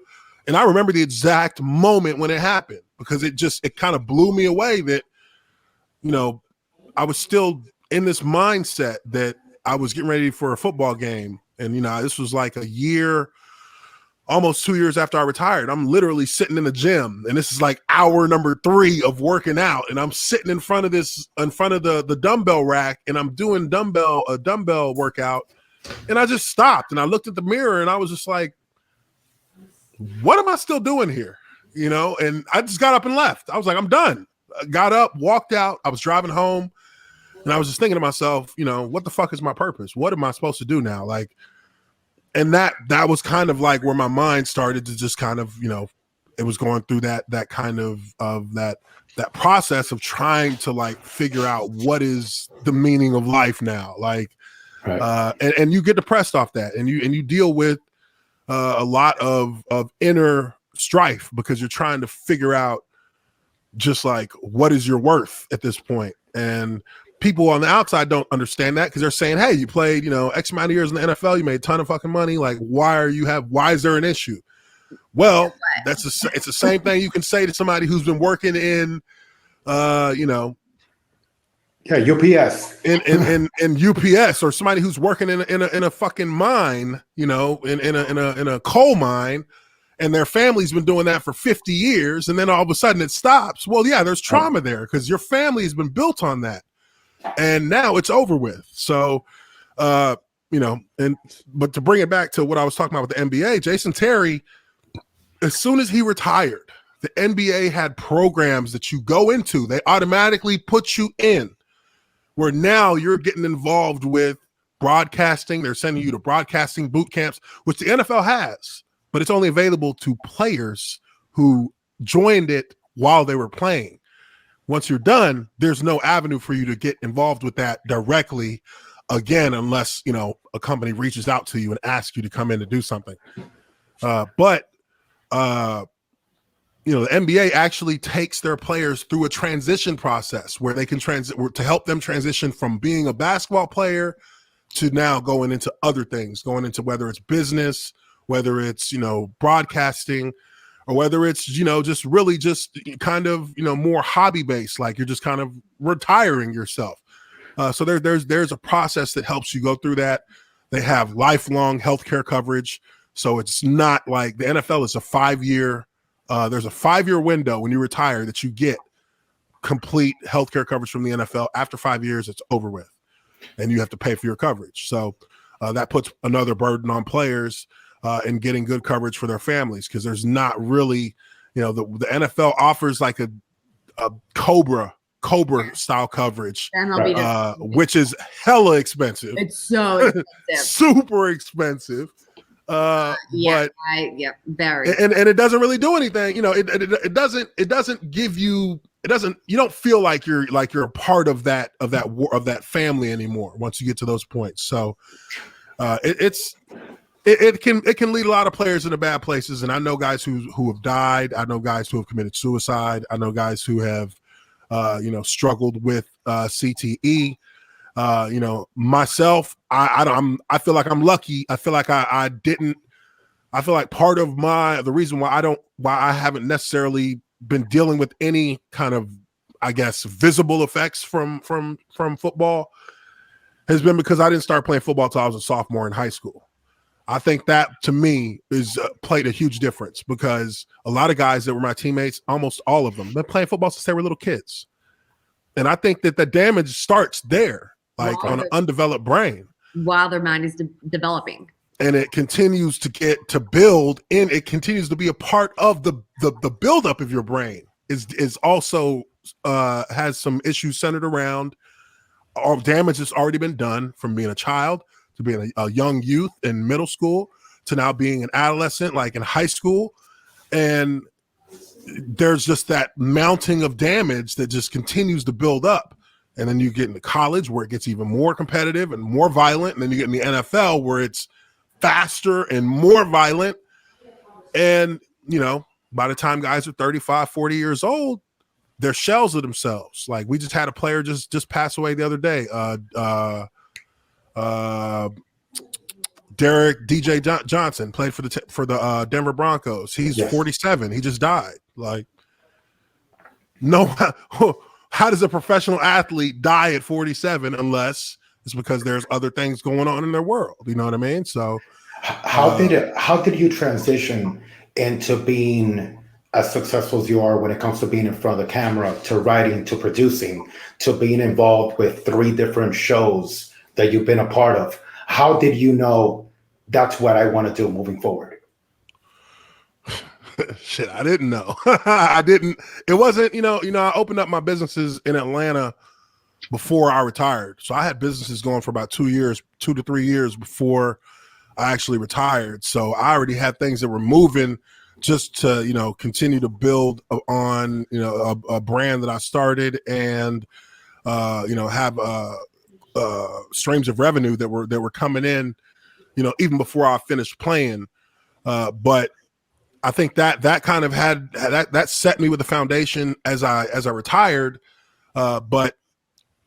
and I remember the exact moment when it happened because it kind of blew me away that, I was still in this mindset that I was getting ready for a football game. And, this was like a year, almost 2 years after I retired. I'm literally sitting in the gym, and this is like hour number 3 of working out. And I'm sitting in front of the dumbbell rack, and I'm doing a dumbbell workout. And I just stopped and I looked at the mirror and I was just like, what am I still doing here? And I just got up and left. I was like, I'm done. I got up, walked out. I was driving home and I was just thinking to myself, what the fuck is my purpose? What am I supposed to do now? Like, and that was kind of like where my mind started to just kind of, it was going through that kind of that process of trying to like figure out what is the meaning of life now. Like, right. And you get depressed off that, and you deal with a lot of inner strife because you're trying to figure out just like what is your worth at this point. And people on the outside don't understand that because they're saying, hey, you played X amount of years in the NFL, you made a ton of fucking money, like why is there an issue? Well, it's the same thing you can say to somebody who's been working in UPS in UPS, or somebody who's working in a fucking mine, in a coal mine, and their family's been doing that for 50 years, and then all of a sudden it stops. Well, yeah, there's trauma there because your family has been built on that, and now it's over with. So, but to bring it back to what I was talking about with the NBA, Jason Terry, as soon as he retired, the NBA had programs that you go into. They automatically put you in, where now you're getting involved with broadcasting. They're sending you to broadcasting boot camps, which the NFL has, but it's only available to players who joined it while they were playing. Once you're done, there's no avenue for you to get involved with that directly again, unless, a company reaches out to you and asks you to come in to do something. But the NBA actually takes their players through a transition process where they can to help them transition from being a basketball player to now going into other things, going into whether it's business, whether it's, broadcasting, or whether it's, just really just kind of, more hobby based, like you're just kind of retiring yourself. So there's a process that helps you go through that. They have lifelong healthcare coverage. So it's not like the NFL is a 5-year. There's a 5-year window when you retire that you get complete healthcare coverage from the NFL. After 5 years, it's over with, and you have to pay for your coverage. So that puts another burden on players in getting good coverage for their families, because there's not really, the NFL offers like a Cobra style coverage, which is hella expensive. It's so expensive. Super expensive. Very. And it doesn't really do anything. It doesn't give you, you don't feel like you're a part of that family anymore once you get to those points. So it can lead a lot of players into bad places. And I know guys who have died. I know guys who have committed suicide. I know guys who have struggled with CTE. Myself, I feel like I'm lucky. I feel like I feel like part of the reason why I haven't necessarily been dealing with any kind of, I guess, visible effects from football has been because I didn't start playing football until I was a sophomore in high school. I think that, to me, is played a huge difference, because a lot of guys that were my teammates, almost all of them, been playing football since they were little kids. And I think that the damage starts there, on an undeveloped brain. While their mind is developing. And it continues to build, and it continues to be a part of the buildup of your brain. Is also has some issues centered around all damage that's already been done from being a child to being a young youth in middle school to now being an adolescent, like in high school. And there's just that mounting of damage that just continues to build up. And then you get into college, where it gets even more competitive and more violent. And then you get in the NFL, where it's faster and more violent. And, by the time guys are 35, 40 years old, they're shells of themselves. Like, we just had a player just pass away the other day. Derek DJ Johnson played for the Denver Broncos. He's 47. He just died. Like, no, how does a professional athlete die at 47 unless it's because there's other things going on in their world? You know what I mean? So how did you transition into being as successful as you are when it comes to being in front of the camera, to writing, to producing, to being involved with 3 different shows that you've been a part of? How did you know that's what I want to do moving forward? Shit, I didn't know. I didn't. It wasn't, I opened up my businesses in Atlanta before I retired. So I had businesses going for about 2 to 3 years before I actually retired. So I already had things that were moving just to, continue to build on, a brand that I started, and, have streams of revenue that were coming in, even before I finished playing. But I think that kind of had that set me with the foundation as I retired. But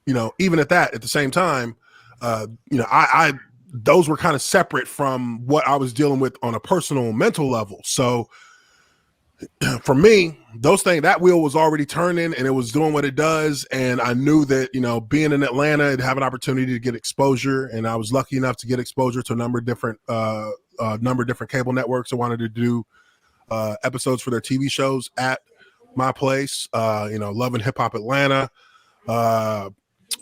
even at the same time, I those were kind of separate from what I was dealing with on a personal mental level. So for me, that wheel was already turning, and it was doing what it does. And I knew that, being in Atlanta and have an opportunity to get exposure. And I was lucky enough to get exposure to a number of different cable networks that wanted to do episodes for their TV shows at my place. Love and Hip Hop Atlanta,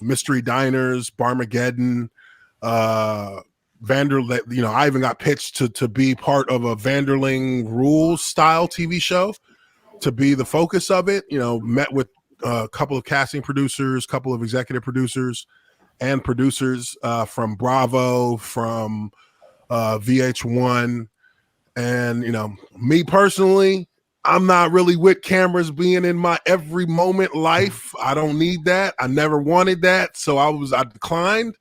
Mystery Diners, Barmageddon, Vanderling. I even got pitched to be part of a Vanderling Rules style TV show, to be the focus of it. Met with a couple of casting producers, couple of executive producers, and producers from Bravo, from VH1. And, me personally, I'm not really with cameras being in my every moment life. I don't need that. I never wanted that. So I declined.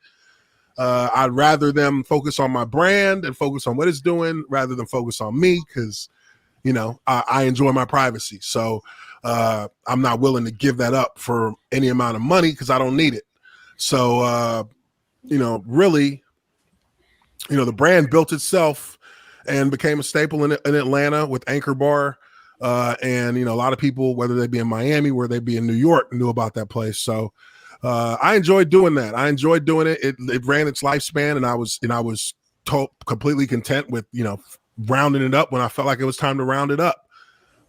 I'd rather them focus on my brand and focus on what it's doing rather than focus on me, because, I enjoy my privacy. So I'm not willing to give that up for any amount of money, because I don't need it. So, really, the brand built itself and became a staple in Atlanta with Anchor Bar. And, a lot of people, whether they be in Miami, where they be in New York, knew about that place. So I enjoyed doing that. I enjoyed doing it. It ran its lifespan, and I was completely content with, rounding it up when I felt like it was time to round it up.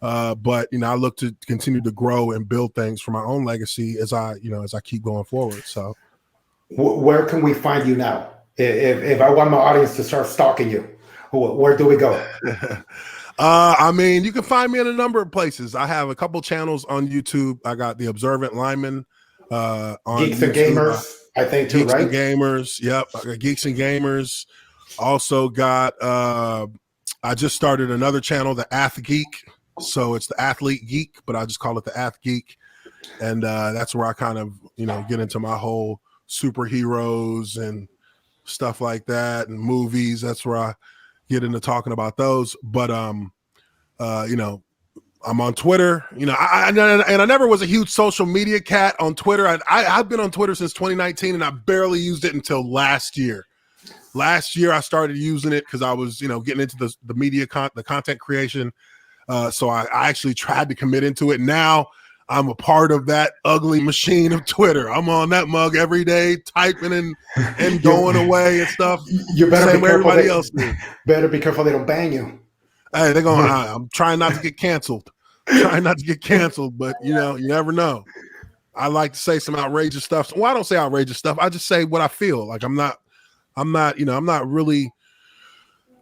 But I look to continue to grow and build things for my own legacy as I keep going forward. So, where can we find you now? If I want my audience to start stalking you, where do we go? You can find me in a number of places. I have a couple channels on YouTube. I got the Observant Lineman on Geeks YouTube. and Gamers, I think too, Geeks right? and Gamers. Yep. I got Geeks and Gamers. Also got I just started another channel, the Ath Geek. So it's the Athlete Geek, but I just call it the Ath Geek. And that's where I kind of, get into my whole superheroes and stuff like that and movies. That's where I get into talking about those. But I'm on Twitter. I never was a huge social media cat on Twitter. I've been on Twitter since 2019, and I barely used it until last year. Last year, I started using it because I was, getting into the media the content creation. So I actually tried to commit into it. Now I'm a part of that ugly machine of Twitter. I'm on that mug every day, typing and going away and stuff. You better same be way careful. Everybody else do. Better be careful they don't bang you. Hey, they're going. I'm trying not to get canceled. But you never know. I like to say some outrageous stuff. Well, I don't say outrageous stuff. I just say what I feel. Like I'm not really.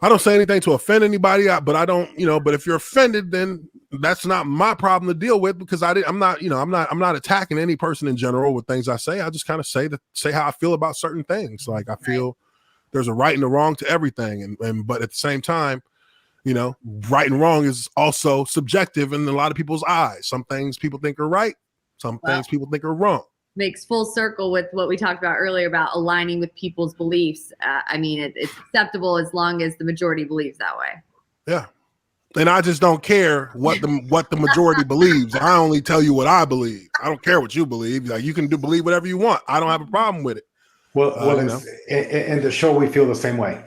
I don't say anything to offend anybody, but I don't, but if you're offended, then that's not my problem to deal with, because I'm not attacking any person in general with things I say. I just kind of say how I feel about certain things. Like I feel there's a right and a wrong to everything. But at the same time, right and wrong is also subjective in a lot of people's eyes. Some things people think are right. Some things people think are wrong. Makes full circle with what we talked about earlier about aligning with people's beliefs. It's acceptable as long as the majority believes that way. Yeah. And I just don't care what the majority believes. I only tell you what I believe. I don't care what you believe. Like, you can believe whatever you want. I don't have a problem with it. Well, in the show, we feel the same way.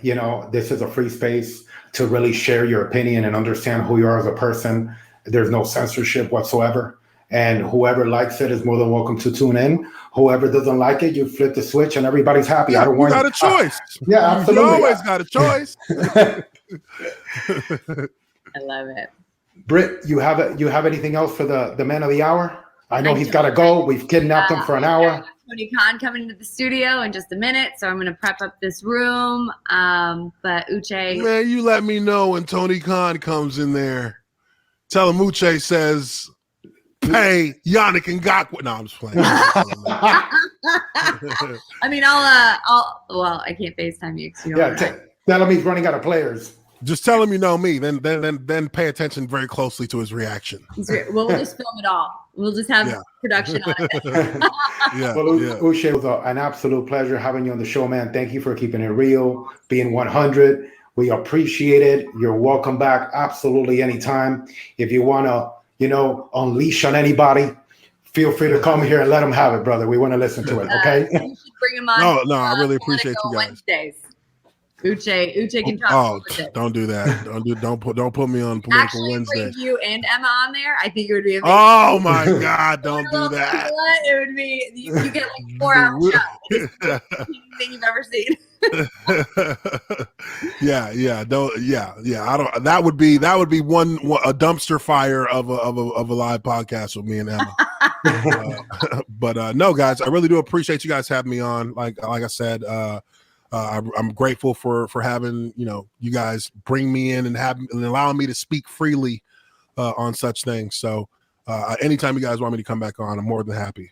This is a free space to really share your opinion and understand who you are as a person. There's no censorship whatsoever. And whoever likes it is more than welcome to tune in. Whoever doesn't like it, you flip the switch and everybody's happy. I don't want you got a choice. Yeah, absolutely. You always got a choice. I love it. Britt, you have anything else for the man of the hour? I know he's got to go. We've kidnapped him for an hour. Tony Khan coming into the studio in just a minute, so I'm going to prep up this room. But Uche, man, you let me know when Tony Khan comes in there. Tell him Uche says, "Pay Yannick Ngakoue." No, I'm just playing. I can't FaceTime you because you don't. Yeah, tell him he's running out of players. Just tell him you know me. Then pay attention very closely to his reaction. We'll just film it all. We'll just have production on it. Uche, it was an absolute pleasure having you on the show, man. Thank you for keeping it real, being 100. We appreciate it. You're welcome back absolutely anytime. If you want to, unleash on anybody, feel free to come here and let them have it, brother. We want to listen to it, okay? You should bring him on. No, I really appreciate you guys. Wednesdays. Uche can talk. Don't do that. Don't put me on political Wednesday. Bring you and Emma on there. I think it would be amazing. Oh my God! Don't do that. It would be. You get like 4 hours shot. Thing you've ever seen. Yeah. I don't. That would be a dumpster fire of a live podcast with me and Emma. But no, guys, I really do appreciate you guys having me on. Like I said. I'm grateful for having you guys bring me in and allowing me to speak freely on such things. So anytime you guys want me to come back on, I'm more than happy.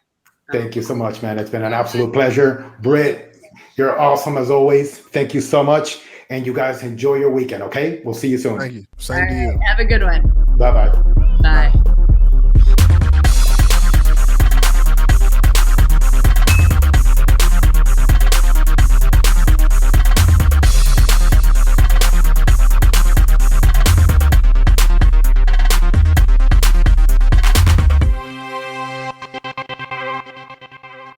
Thank you so much, man. It's been an absolute pleasure. Britt, you're awesome as always. Thank you so much. And you guys enjoy your weekend, okay? We'll see you soon. Thank you. Same to you. Have a good one. Bye-bye. Bye.